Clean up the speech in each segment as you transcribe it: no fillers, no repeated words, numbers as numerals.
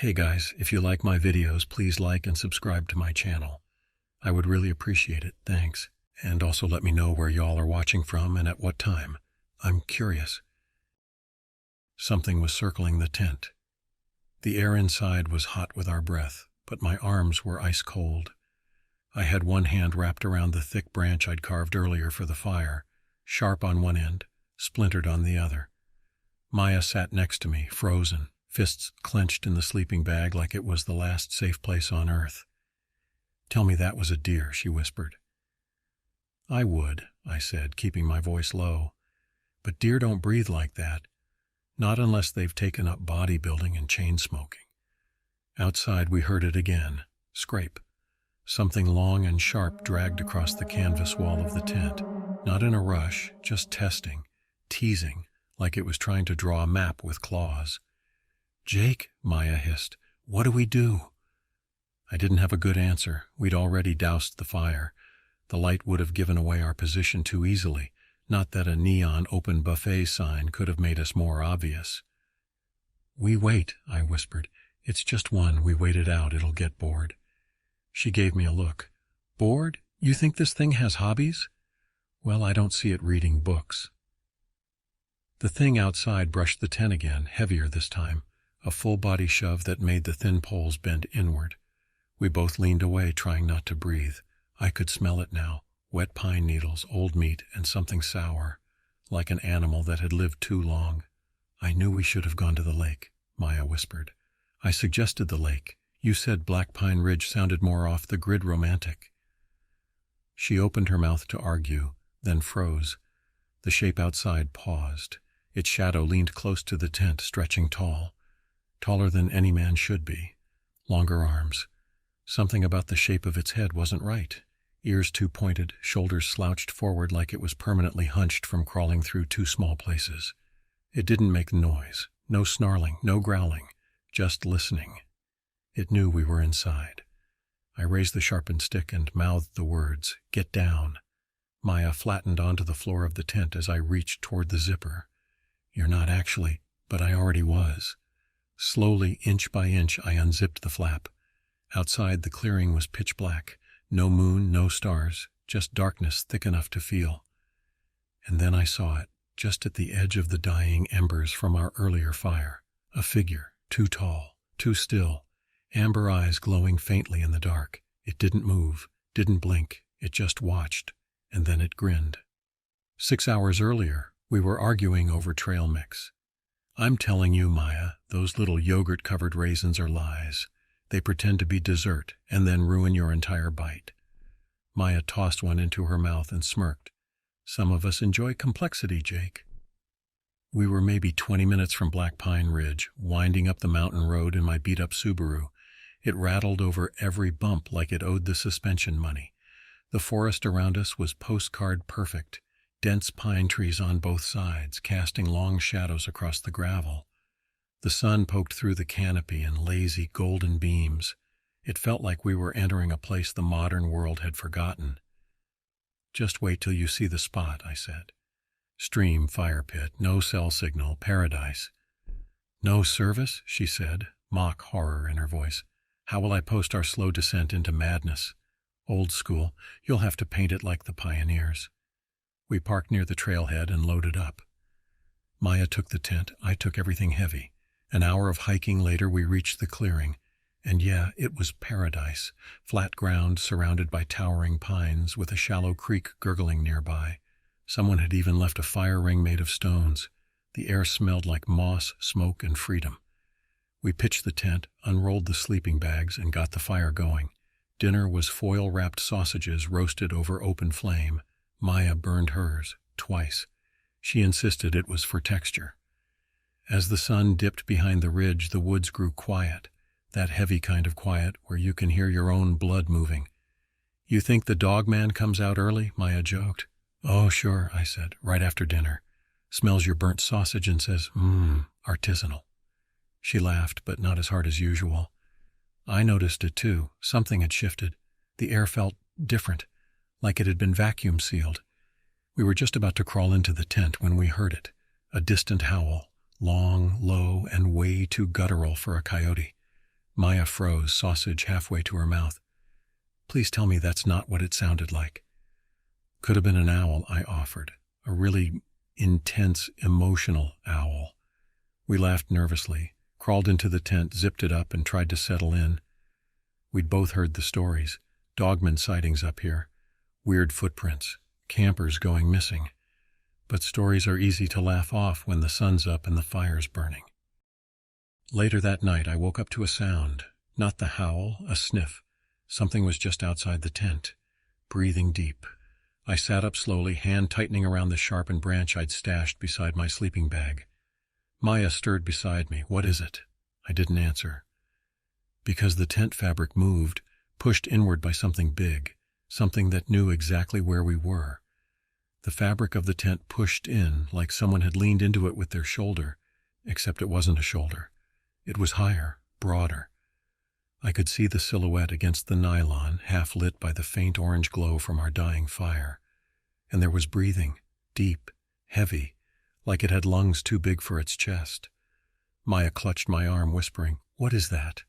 Hey guys, if you like my videos, please like and subscribe to my channel. I would really appreciate it, thanks. And also let me know where y'all are watching from and at what time. I'm curious. Something was circling the tent. The air inside was hot with our breath, but my arms were ice cold. I had one hand wrapped around the thick branch I'd carved earlier for the fire, sharp on one end, splintered on the other. Maya sat next to me, frozen, fists clenched in the sleeping bag like it was the last safe place on earth. "Tell me that was a deer," she whispered. "I would," I said, keeping my voice low. "But deer don't breathe like that. Not unless they've taken up bodybuilding and chain smoking." Outside we heard it again. Scrape. Something long and sharp dragged across the canvas wall of the tent. Not in a rush, just testing, teasing, like it was trying to draw a map with claws. "Jake," Maya hissed, "what do we do?" I didn't have a good answer. We'd already doused the fire. The light would have given away our position too easily. Not that a neon open buffet sign could have made us more obvious. "We wait," I whispered. "It's just one. We wait it out. It'll get bored." She gave me a look. "Bored? You think this thing has hobbies?" "Well, I don't see it reading books." The thing outside brushed the tent again, heavier this time, a full-body shove that made the thin poles bend inward. We both leaned away, trying not to breathe. I could smell it now, wet pine needles, old meat, and something sour, like an animal that had lived too long. "I knew we should have gone to the lake," Maya whispered. "I suggested the lake. You said Black Pine Ridge sounded more off the grid romantic." She opened her mouth to argue, then froze. The shape outside paused. Its shadow leaned close to the tent, stretching tall. Taller than any man should be. Longer arms. Something about the shape of its head wasn't right. Ears too pointed, shoulders slouched forward like it was permanently hunched from crawling through too small places. It didn't make noise. No snarling, no growling. Just listening. It knew we were inside. I raised the sharpened stick and mouthed the words, "Get down." Maya flattened onto the floor of the tent as I reached toward the zipper. "You're not actually," but I already was. Slowly, inch by inch, I unzipped the flap. Outside, the clearing was pitch black. No moon, no stars, just darkness thick enough to feel. And then I saw it, just at the edge of the dying embers from our earlier fire. A figure, too tall, too still, amber eyes glowing faintly in the dark. It didn't move, didn't blink, it just watched, and then it grinned. 6 hours earlier, we were arguing over trail mix. "I'm telling you, Maya, those little yogurt-covered raisins are lies. They pretend to be dessert and then ruin your entire bite." Maya tossed one into her mouth and smirked. "Some of us enjoy complexity, Jake." We were maybe 20 minutes from Black Pine Ridge, winding up the mountain road in my beat-up Subaru. It rattled over every bump like it owed the suspension money. The forest around us was postcard perfect. Dense pine trees on both sides, casting long shadows across the gravel. The sun poked through the canopy in lazy golden beams. It felt like we were entering a place the modern world had forgotten. "Just wait till you see the spot," I said. "Stream, fire pit, no cell signal, paradise." "No service?" she said, mock horror in her voice. "How will I post our slow descent into madness?" "Old school. You'll have to paint it like the pioneers." We parked near the trailhead and loaded up. Maya took the tent, I took everything heavy. An hour of hiking later we reached the clearing. And yeah, it was paradise. Flat ground surrounded by towering pines with a shallow creek gurgling nearby. Someone had even left a fire ring made of stones. The air smelled like moss, smoke, and freedom. We pitched the tent, unrolled the sleeping bags, and got the fire going. Dinner was foil-wrapped sausages roasted over open flame. Maya burned hers, twice. She insisted it was for texture. As the sun dipped behind the ridge, the woods grew quiet, that heavy kind of quiet where you can hear your own blood moving. "You think the dog man comes out early?" Maya joked. "Oh, sure," I said, "right after dinner. Smells your burnt sausage and says, artisanal." She laughed, but not as hard as usual. I noticed it too. Something had shifted. The air felt different, like it had been vacuum sealed. We were just about to crawl into the tent when we heard it, a distant howl, long, low, and way too guttural for a coyote. Maya froze, sausage halfway to her mouth. Please tell me that's not what it sounded like. Could have been an owl, I offered. A really intense, emotional owl. We laughed nervously, crawled into the tent, zipped it up, and tried to settle in. We'd both heard the stories. Dogman sightings up here. Weird footprints. Campers going missing. But stories are easy to laugh off when the sun's up and the fire's burning. Later that night, I woke up to a sound. Not the howl, a sniff. Something was just outside the tent. Breathing deep. I sat up slowly, hand tightening around the sharpened branch I'd stashed beside my sleeping bag. Maya stirred beside me. What is it? I didn't answer. Because the tent fabric moved, pushed inward by something big, something that knew exactly where we were. The fabric of the tent pushed in like someone had leaned into it with their shoulder, except it wasn't a shoulder. It was higher, broader. I could see the silhouette against the nylon, half lit by the faint orange glow from our dying fire. And there was breathing, deep, heavy, like it had lungs too big for its chest. Maya clutched my arm, whispering, "What is that?"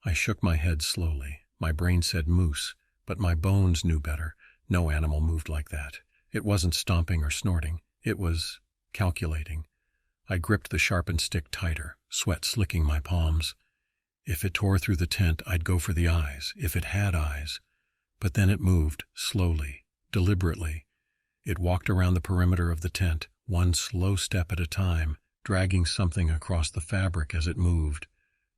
I shook my head slowly. My brain said moose, but my bones knew better. No animal moved like that. It wasn't stomping or snorting. It was calculating. I gripped the sharpened stick tighter, sweat slicking my palms. If it tore through the tent, I'd go for the eyes, if it had eyes. But then it moved, slowly, deliberately. It walked around the perimeter of the tent, one slow step at a time, dragging something across the fabric as it moved.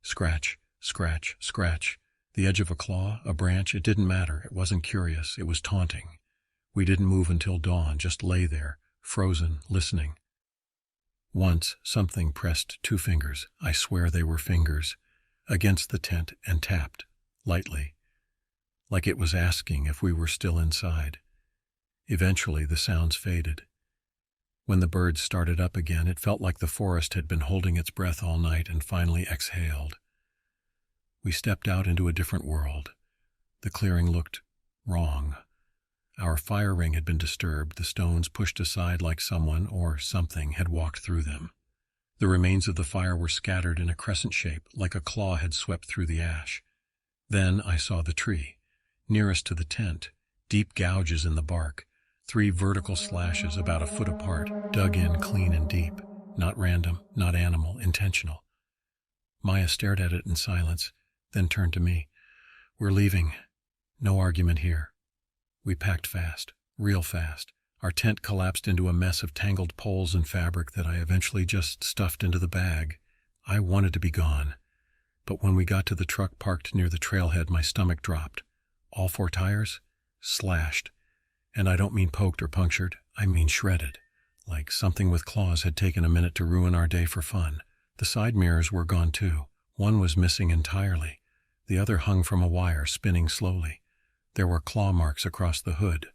Scratch, scratch, scratch. The edge of a claw, a branch, it didn't matter. It wasn't curious. It was taunting. We didn't move until dawn, just lay there, frozen, listening. Once, something pressed 2 fingers, I swear they were fingers, against the tent and tapped, lightly, like it was asking if we were still inside. Eventually, the sounds faded. When the birds started up again, it felt like the forest had been holding its breath all night and finally exhaled. We stepped out into a different world. The clearing looked wrong. Our fire ring had been disturbed, the stones pushed aside like someone or something had walked through them. The remains of the fire were scattered in a crescent shape, like a claw had swept through the ash. Then I saw the tree, nearest to the tent, deep gouges in the bark, 3 vertical slashes about a foot apart, dug in clean and deep, not random, not animal, intentional. Maya stared at it in silence, then turned to me. "We're leaving. No argument here." We packed fast, real fast. Our tent collapsed into a mess of tangled poles and fabric that I eventually just stuffed into the bag. I wanted to be gone. But when we got to the truck parked near the trailhead, my stomach dropped. All 4 tires? Slashed. And I don't mean poked or punctured, I mean shredded. Like something with claws had taken a minute to ruin our day for fun. The side mirrors were gone too. One was missing entirely. The other hung from a wire, spinning slowly. There were claw marks across the hood.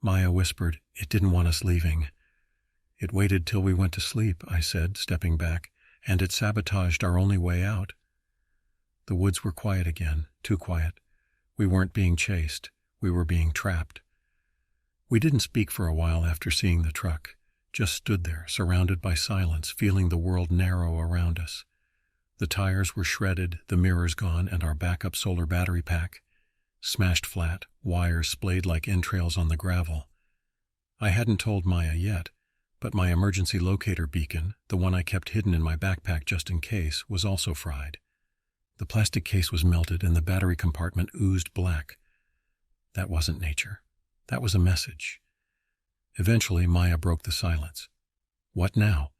Maya whispered, "It didn't want us leaving." "It waited till we went to sleep," I said, stepping back, "and it sabotaged our only way out." The woods were quiet again, too quiet. We weren't being chased. We were being trapped. We didn't speak for a while after seeing the truck, just stood there, surrounded by silence, feeling the world narrow around us. The tires were shredded, the mirrors gone, and our backup solar battery pack smashed flat, wires splayed like entrails on the gravel. I hadn't told Maya yet, but my emergency locator beacon, the one I kept hidden in my backpack just in case, was also fried. The plastic case was melted and the battery compartment oozed black. That wasn't nature. That was a message. Eventually, Maya broke the silence. "What now?"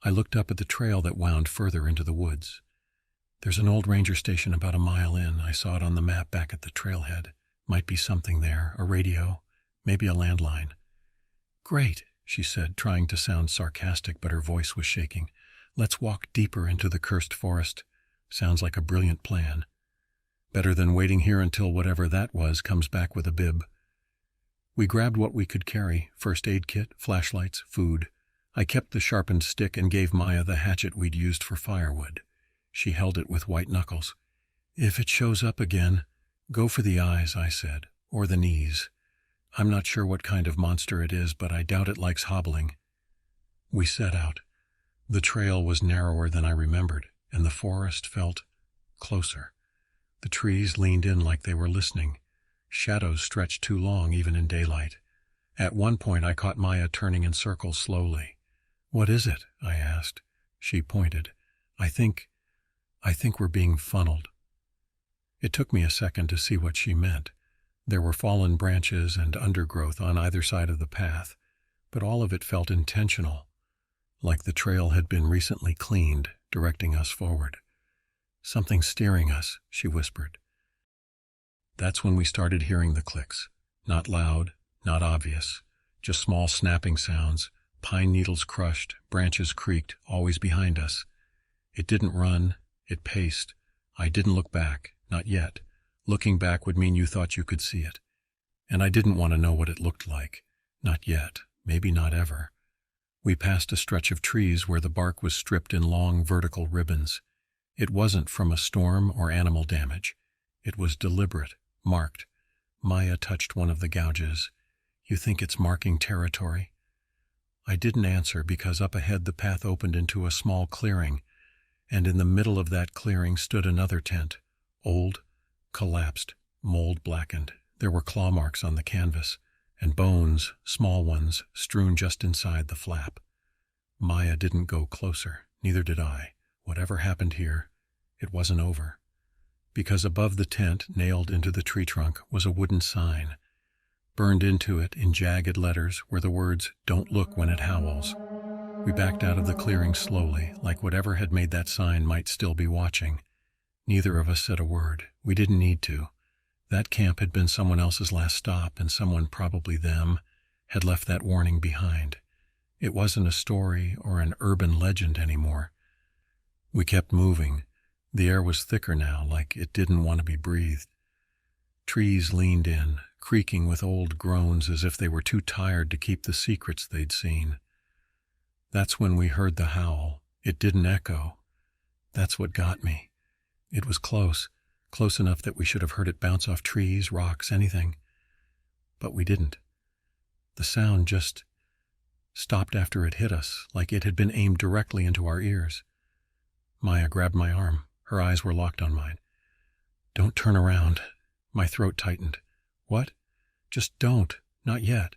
I looked up at the trail that wound further into the woods. "There's an old ranger station about a mile in. I saw it on the map back at the trailhead. Might be something there, a radio, maybe a landline." "Great," she said, trying to sound sarcastic, but her voice was shaking. "Let's walk deeper into the cursed forest. Sounds like a brilliant plan. Better than waiting here until whatever that was comes back with a bib." We grabbed what we could carry, first aid kit, flashlights, food. I kept the sharpened stick and gave Maya the hatchet we'd used for firewood. She held it with white knuckles. "If it shows up again, go for the eyes," I said, "or the knees. I'm not sure what kind of monster it is, but I doubt it likes hobbling." We set out. The trail was narrower than I remembered, and the forest felt closer. The trees leaned in like they were listening. Shadows stretched too long even in daylight. At one point I caught Maya turning in circles slowly. "What is it?" I asked. She pointed. I think we're being funneled." It took me a second to see what she meant. There were fallen branches and undergrowth on either side of the path, but all of it felt intentional, like the trail had been recently cleaned, directing us forward. "Something's steering us," she whispered. That's when we started hearing the clicks. Not loud, not obvious, just small snapping sounds, pine needles crushed, branches creaked, always behind us. It didn't run, it paced. I didn't look back, not yet. Looking back would mean you thought you could see it. And I didn't want to know what it looked like. Not yet, maybe not ever. We passed a stretch of trees where the bark was stripped in long vertical ribbons. It wasn't from a storm or animal damage. It was deliberate, marked. Maya touched one of the gouges. "You think it's marking territory?" I didn't answer because up ahead the path opened into a small clearing, and in the middle of that clearing stood another tent, old, collapsed, mold-blackened. There were claw marks on the canvas, and bones, small ones, strewn just inside the flap. Maya didn't go closer, neither did I. Whatever happened here, it wasn't over. Because above the tent, nailed into the tree trunk, was a wooden sign. Burned into it in jagged letters were the words, "Don't look when it howls." We backed out of the clearing slowly, like whatever had made that sign might still be watching. Neither of us said a word. We didn't need to. That camp had been someone else's last stop, and someone, probably them, had left that warning behind. It wasn't a story or an urban legend anymore. We kept moving. The air was thicker now, like it didn't want to be breathed. Trees leaned in, creaking with old groans as if they were too tired to keep the secrets they'd seen. That's when we heard the howl. It didn't echo. That's what got me. It was close enough that we should have heard it bounce off trees, rocks, anything. But we didn't. The sound just stopped after it hit us, like it had been aimed directly into our ears. Maya grabbed my arm. Her eyes were locked on mine. "Don't turn around." My throat tightened. "What?" "Just don't. Not yet."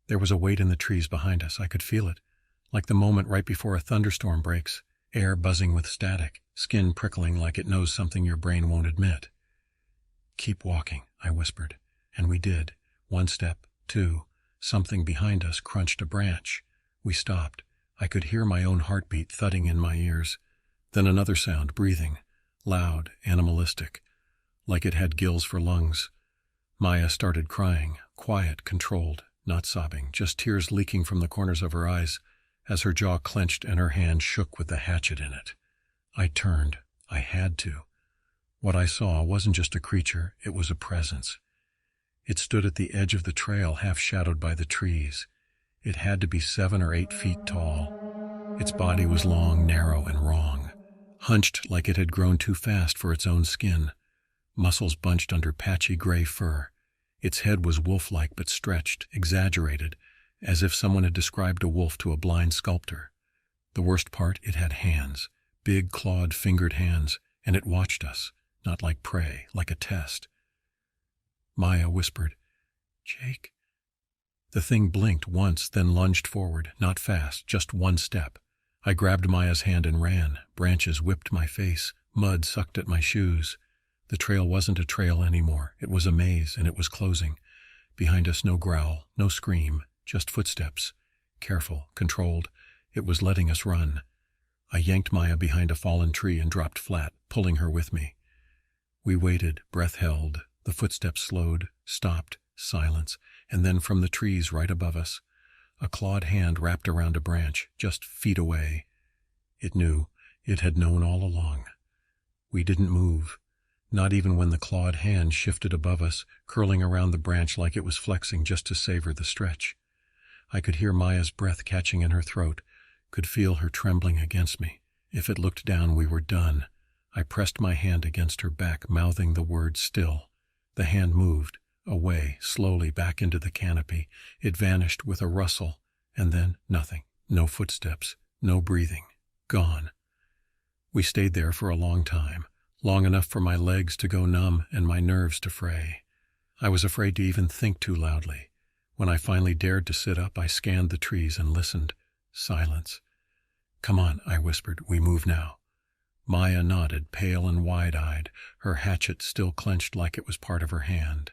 There was a weight in the trees behind us. I could feel it, like the moment right before a thunderstorm breaks, air buzzing with static, skin prickling like it knows something your brain won't admit. "Keep walking," I whispered. And we did. 1 step, 2. Something behind us crunched a branch. We stopped. I could hear my own heartbeat thudding in my ears. Then another sound, breathing, loud, animalistic, like it had gills for lungs. Maya started crying, quiet, controlled, not sobbing, just tears leaking from the corners of her eyes as her jaw clenched and her hand shook with the hatchet in it. I turned. I had to. What I saw wasn't just a creature, it was a presence. It stood at the edge of the trail, half shadowed by the trees. It had to be 7 or 8 feet tall. Its body was long, narrow, and wrong, hunched like it had grown too fast for its own skin, muscles bunched under patchy gray fur. Its head was wolf-like but stretched, exaggerated, as if someone had described a wolf to a blind sculptor. The worst part, it had hands, big clawed, fingered hands, and it watched us, not like prey, like a test. Maya whispered, "Jake." The thing blinked once, then lunged forward, not fast, just 1 step. I grabbed Maya's hand and ran. Branches whipped my face, mud sucked at my shoes. The trail wasn't a trail anymore. It was a maze, and it was closing. Behind us, no growl, no scream, just footsteps. Careful, controlled. It was letting us run. I yanked Maya behind a fallen tree and dropped flat, pulling her with me. We waited, breath held. The footsteps slowed, stopped, silence, and then from the trees right above us, a clawed hand wrapped around a branch, just feet away. It knew. It had known all along. We didn't move, not even when the clawed hand shifted above us, curling around the branch like it was flexing just to savor the stretch. I could hear Maya's breath catching in her throat, could feel her trembling against me. If it looked down, we were done. I pressed my hand against her back, mouthing the word still. The hand moved, away, slowly back into the canopy. It vanished with a rustle, and then nothing. No footsteps, no breathing. Gone. We stayed there for a long time, long enough for my legs to go numb and my nerves to fray. I was afraid to even think too loudly. When I finally dared to sit up, I scanned the trees and listened. Silence. "Come on," I whispered. "We move now." Maya nodded, pale and wide-eyed, her hatchet still clenched like it was part of her hand.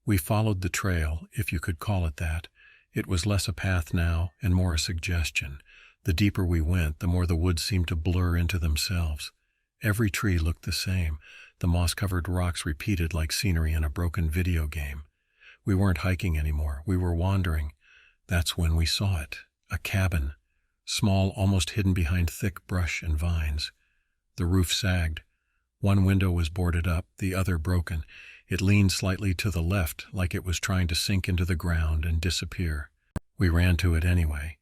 We followed the trail, if you could call it that. It was less a path now and more a suggestion. The deeper we went, the more the woods seemed to blur into themselves. Every tree looked the same, the moss-covered rocks repeated like scenery in a broken video game. We weren't hiking anymore, we were wandering. That's when we saw it, a cabin, small, almost hidden behind thick brush and vines. The roof sagged. One window was boarded up, the other broken. It leaned slightly to the left, like it was trying to sink into the ground and disappear. We ran to it anyway.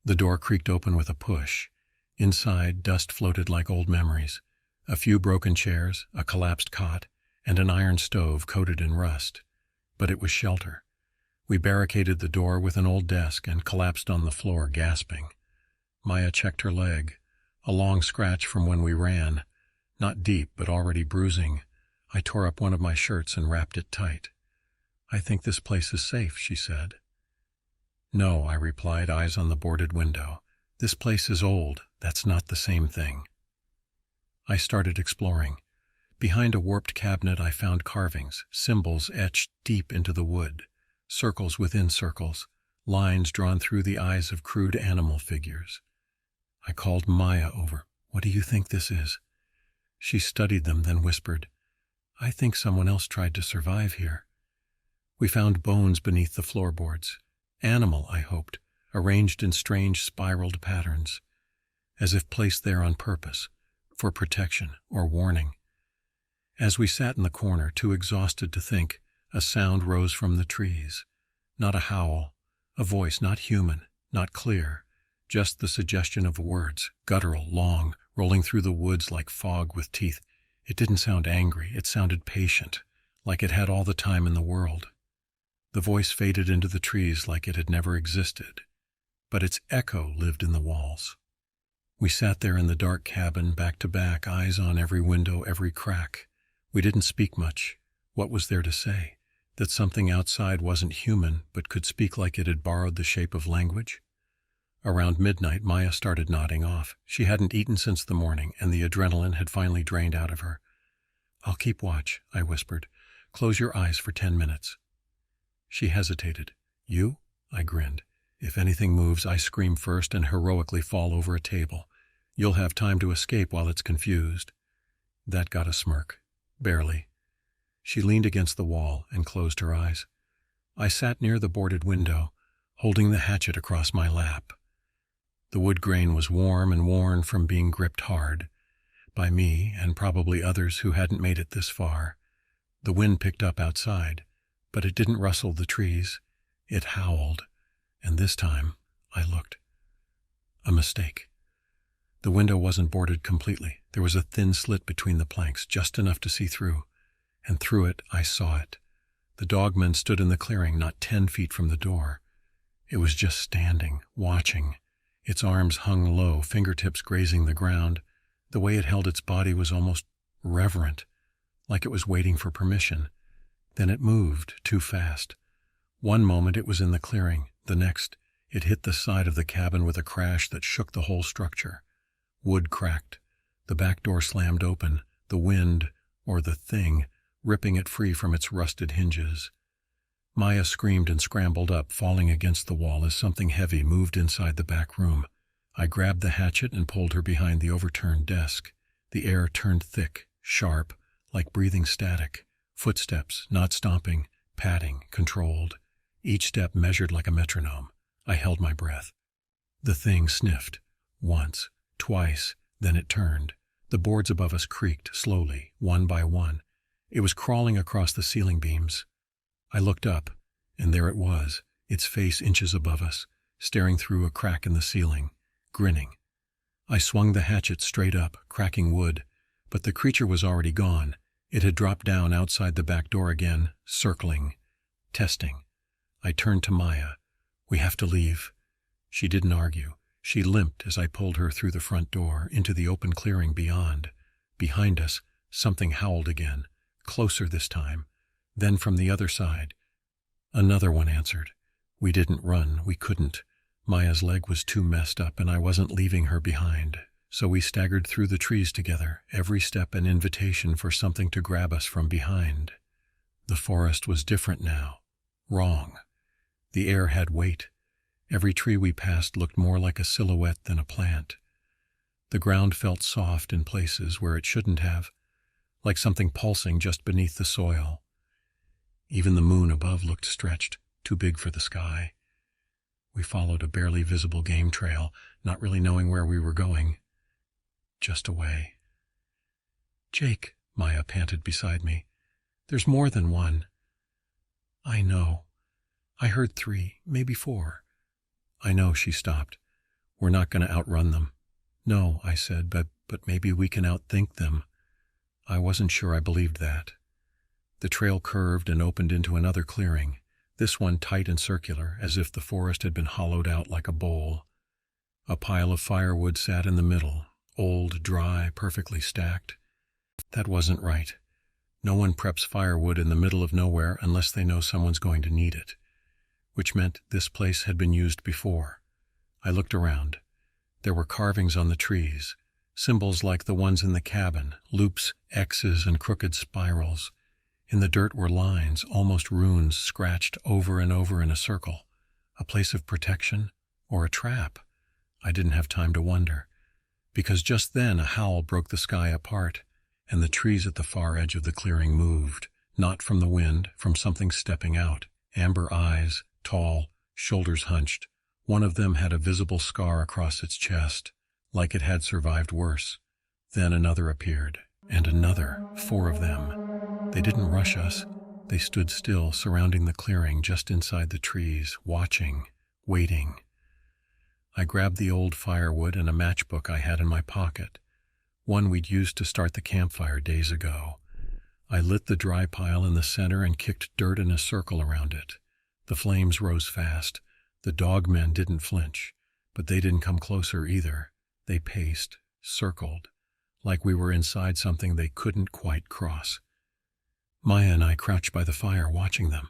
The door creaked open with a push. Inside, dust floated like old memories. A few broken chairs, a collapsed cot, and an iron stove coated in rust. But it was shelter. We barricaded the door with an old desk and collapsed on the floor, gasping. Maya checked her leg, a long scratch from when we ran. Not deep, but already bruising. I tore up one of my shirts and wrapped it tight. "I think this place is safe," she said. "No," I replied, eyes on the boarded window. "This place is old. That's not the same thing." I started exploring. Behind a warped cabinet I found carvings, symbols etched deep into the wood, circles within circles, lines drawn through the eyes of crude animal figures. I called Maya over. "What do you think this is?" She studied them, then whispered, "I think someone else tried to survive here." We found bones beneath the floorboards. Animal, I hoped, arranged in strange spiraled patterns, as if placed there on purpose, for protection or warning. As we sat in the corner, too exhausted to think, a sound rose from the trees. Not a howl, a voice not human, not clear, just the suggestion of words, guttural, long, rolling through the woods like fog with teeth. It didn't sound angry, it sounded patient, like it had all the time in the world. The voice faded into the trees like it had never existed, but its echo lived in the walls. We sat there in the dark cabin, back to back, eyes on every window, every crack. We didn't speak much. What was there to say? That something outside wasn't human, but could speak like it had borrowed the shape of language? Around midnight, Maya started nodding off. She hadn't eaten since the morning, and the adrenaline had finally drained out of her. "I'll keep watch," I whispered. "Close your eyes for 10 minutes. She hesitated. "You?" I grinned. "If anything moves, I scream first and heroically fall over a table. You'll have time to escape while it's confused." That got a smirk. Barely. She leaned against the wall and closed her eyes. I sat near the boarded window, holding the hatchet across my lap. The wood grain was warm and worn from being gripped hard, by me and probably others who hadn't made it this far. The wind picked up outside, but it didn't rustle the trees. It howled, and this time I looked. A mistake. The window wasn't boarded completely. There was a thin slit between the planks, just enough to see through, and through it I saw it. The dogman stood in the clearing, not 10 feet from the door. It was just standing, watching. Its arms hung low, fingertips grazing the ground. The way it held its body was almost reverent, like it was waiting for permission. Then it moved, too fast. One moment it was in the clearing, the next it hit the side of the cabin with a crash that shook the whole structure. Wood cracked. The back door slammed open, the wind, or the thing, ripping it free from its rusted hinges. Maya screamed and scrambled up, falling against the wall as something heavy moved inside the back room. I grabbed the hatchet and pulled her behind the overturned desk. The air turned thick, sharp, like breathing static. Footsteps, not stomping, padding, controlled. Each step measured like a metronome. I held my breath. The thing sniffed. Once, twice, then it turned. The boards above us creaked, slowly, one by one. It was crawling across the ceiling beams. I looked up, and there it was, its face inches above us, staring through a crack in the ceiling, grinning. I swung the hatchet straight up, cracking wood, but the creature was already gone. It had dropped down outside the back door again, circling, testing. I turned to Maya. "We have to leave." She didn't argue. She limped as I pulled her through the front door, into the open clearing beyond. Behind us, Something howled again, closer this time, then from the other side. Another one answered. We didn't run, we couldn't. Maya's leg was too messed up and I wasn't leaving her behind. So we staggered through the trees together, every step an invitation for something to grab us from behind. The forest was different now. Wrong. The air had weight. Every tree we passed looked more like a silhouette than a plant. The ground felt soft in places where it shouldn't have, like something pulsing just beneath the soil. Even the moon above looked stretched, too big for the sky. We followed a barely visible game trail, not really knowing where we were going. Just away. Jake, Maya panted beside me. There's more than one. I know. I heard 3, maybe 4. I know, she stopped. We're not going to outrun them. No, I said, but maybe we can outthink them. I wasn't sure I believed that. The trail curved and opened into another clearing, this one tight and circular, as if the forest had been hollowed out like a bowl. A pile of firewood sat in the middle, old, dry, perfectly stacked. That wasn't right. No one preps firewood in the middle of nowhere unless they know someone's going to need it, which meant this place had been used before. I looked around. There were carvings on the trees, symbols like the ones in the cabin, loops, X's, and crooked spirals. In the dirt were lines, almost runes, scratched over and over in a circle. A place of protection or a trap? I didn't have time to wonder, because just then a howl broke the sky apart, and the trees at the far edge of the clearing moved, not from the wind, from something stepping out. Amber eyes, tall, shoulders hunched. One of them had a visible scar across its chest, like it had survived worse. Then another appeared, and another, 4 of them. They didn't rush us. They stood still, surrounding the clearing just inside the trees, watching, waiting. I grabbed the old firewood and a matchbook I had in my pocket, one we'd used to start the campfire days ago. I lit the dry pile in the center and kicked dirt in a circle around it. The flames rose fast. The dogmen didn't flinch, but they didn't come closer either. They paced, circled, like we were inside something they couldn't quite cross. Maya and I crouched by the fire watching them.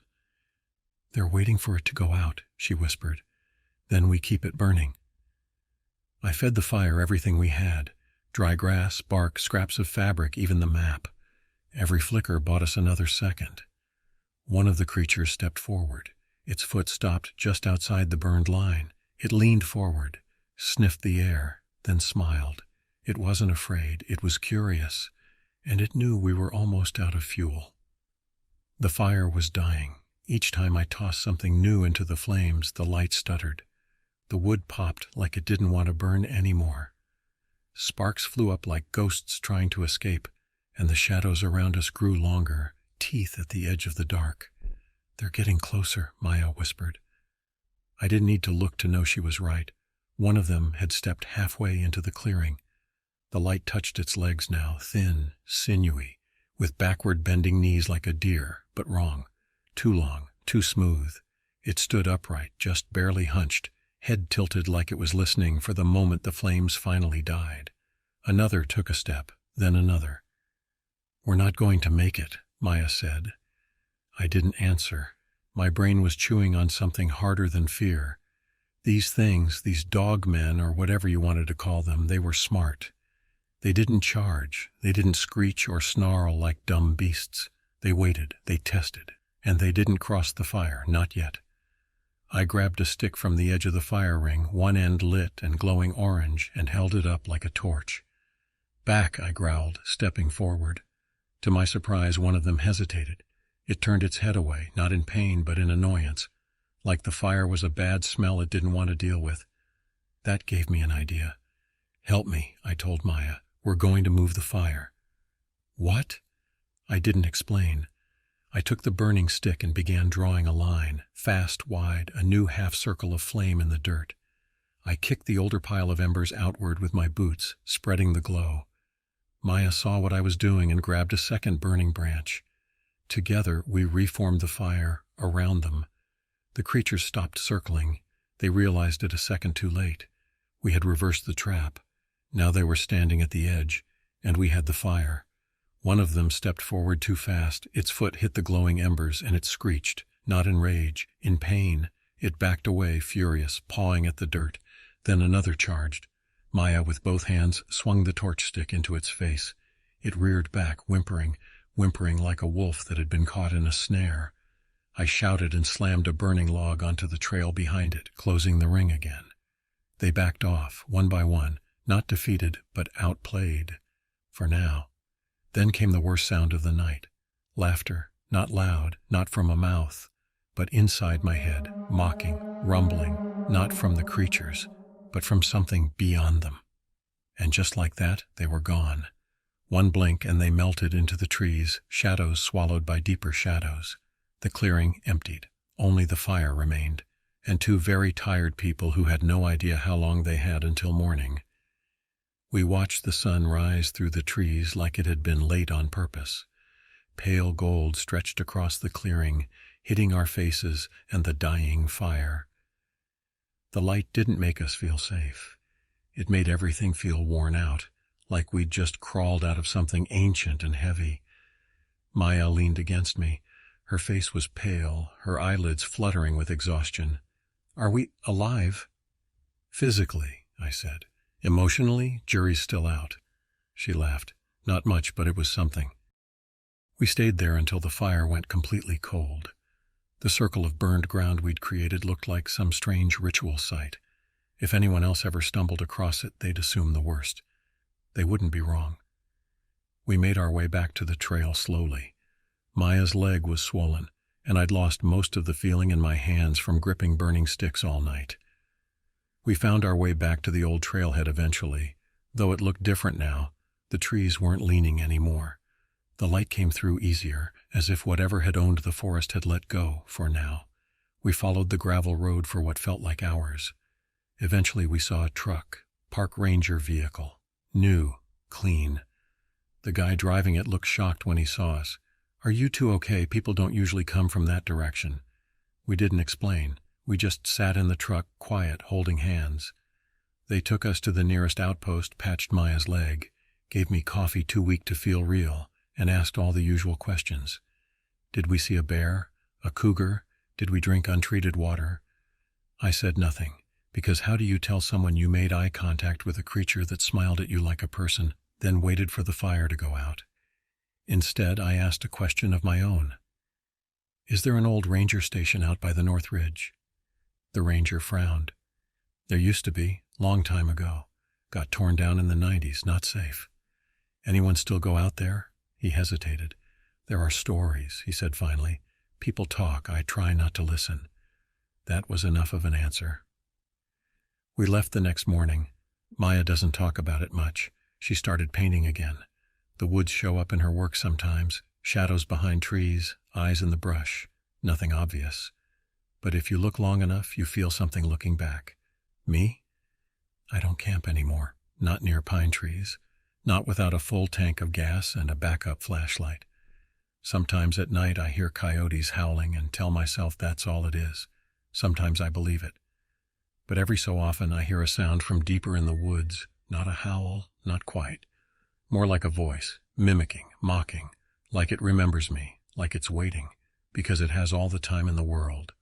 They're waiting for it to go out, she whispered. Then we keep it burning. I fed the fire everything we had. Dry grass, bark, scraps of fabric, even the map. Every flicker bought us another second. One of the creatures stepped forward. Its foot stopped just outside the burned line. It leaned forward, sniffed the air, then smiled. It wasn't afraid, it was curious, and it knew we were almost out of fuel. The fire was dying. Each time I tossed something new into the flames, the light stuttered. The wood popped like it didn't want to burn anymore. Sparks flew up like ghosts trying to escape, and the shadows around us grew longer, teeth at the edge of the dark. They're getting closer, Maya whispered. I didn't need to look to know she was right. One of them had stepped halfway into the clearing. The light touched its legs now, thin, sinewy, with backward bending knees like a deer, but wrong. Too long, too smooth. It stood upright, just barely hunched, head tilted like it was listening for the moment the flames finally died. Another took a step, then another. We're not going to make it, Maya said. I didn't answer. My brain was chewing on something harder than fear. These things, these dogmen or whatever you wanted to call them, they were smart. They didn't charge. They didn't screech or snarl like dumb beasts. They waited, they tested, and they didn't cross the fire, not yet. I grabbed a stick from the edge of the fire ring, one end lit and glowing orange, and held it up like a torch. Back, I growled, stepping forward. To my surprise, one of them hesitated. It turned its head away, not in pain but in annoyance, like the fire was a bad smell it didn't want to deal with. That gave me an idea. Help me, I told Maya. We're going to move the fire. What? I didn't explain. I took the burning stick and began drawing a line, fast, wide, a new half-circle of flame in the dirt. I kicked the older pile of embers outward with my boots, spreading the glow. Maya saw what I was doing and grabbed a second burning branch. Together, we reformed the fire around them. The creatures stopped circling. They realized it a second too late. We had reversed the trap. Now they were standing at the edge, and we had the fire. One of them stepped forward too fast. Its foot hit the glowing embers, and it screeched, not in rage, in pain. It backed away, furious, pawing at the dirt. Then another charged. Maya, with both hands, swung the torch stick into its face. It reared back, whimpering like a wolf that had been caught in a snare. I shouted and slammed a burning log onto the trail behind it, closing the ring again. They backed off, one by one, not defeated, but outplayed. For now. Then came the worst sound of the night. Laughter, not loud, not from a mouth, but inside my head, mocking, rumbling, not from the creatures, but from something beyond them. And just like that, they were gone. One blink and they melted into the trees, shadows swallowed by deeper shadows. The clearing emptied. Only the fire remained, and two very tired people who had no idea how long they had until morning. We watched the sun rise through the trees like it had been late on purpose. Pale gold stretched across the clearing, hitting our faces and the dying fire. The light didn't make us feel safe. It made everything feel worn out, like we'd just crawled out of something ancient and heavy. Maya leaned against me. Her face was pale, her eyelids fluttering with exhaustion. "Are we alive?" "Physically," I said. "Emotionally, jury's still out." She laughed. "Not much, but it was something." We stayed there until the fire went completely cold. The circle of burned ground we'd created looked like some strange ritual site. If anyone else ever stumbled across it, they'd assume the worst. They wouldn't be wrong. We made our way back to the trail slowly. Maya's leg was swollen, and I'd lost most of the feeling in my hands from gripping burning sticks all night. We found our way back to the old trailhead eventually. Though it looked different now, the trees weren't leaning anymore. The light came through easier, as if whatever had owned the forest had let go, for now. We followed the gravel road for what felt like hours. Eventually we saw a truck, park ranger vehicle. New, clean. The guy driving it looked shocked when he saw us. "Are you two okay? People don't usually come from that direction." We didn't explain. We just sat in the truck, quiet, holding hands. They took us to the nearest outpost, patched Maya's leg, gave me coffee too weak to feel real, and asked all the usual questions. Did we see a bear? A cougar? Did we drink untreated water? I said nothing, because how do you tell someone you made eye contact with a creature that smiled at you like a person, then waited for the fire to go out? Instead, I asked a question of my own. "Is there an old ranger station out by the North Ridge?" The ranger frowned. "There used to be, long time ago. Got torn down in the 90s, not safe." "Anyone still go out there?" He hesitated. "There are stories," he said finally. "People talk. I try not to listen." That was enough of an answer. We left the next morning. Maya doesn't talk about it much. She started painting again. The woods show up in her work sometimes, shadows behind trees, eyes in the brush, nothing obvious. But if you look long enough, you feel something looking back. Me? I don't camp anymore, not near pine trees, not without a full tank of gas and a backup flashlight. Sometimes at night I hear coyotes howling and tell myself that's all it is. Sometimes I believe it. But every so often I hear a sound from deeper in the woods, not a howl, not quite. More like a voice, mimicking, mocking, like it remembers me, like it's waiting, because it has all the time in the world.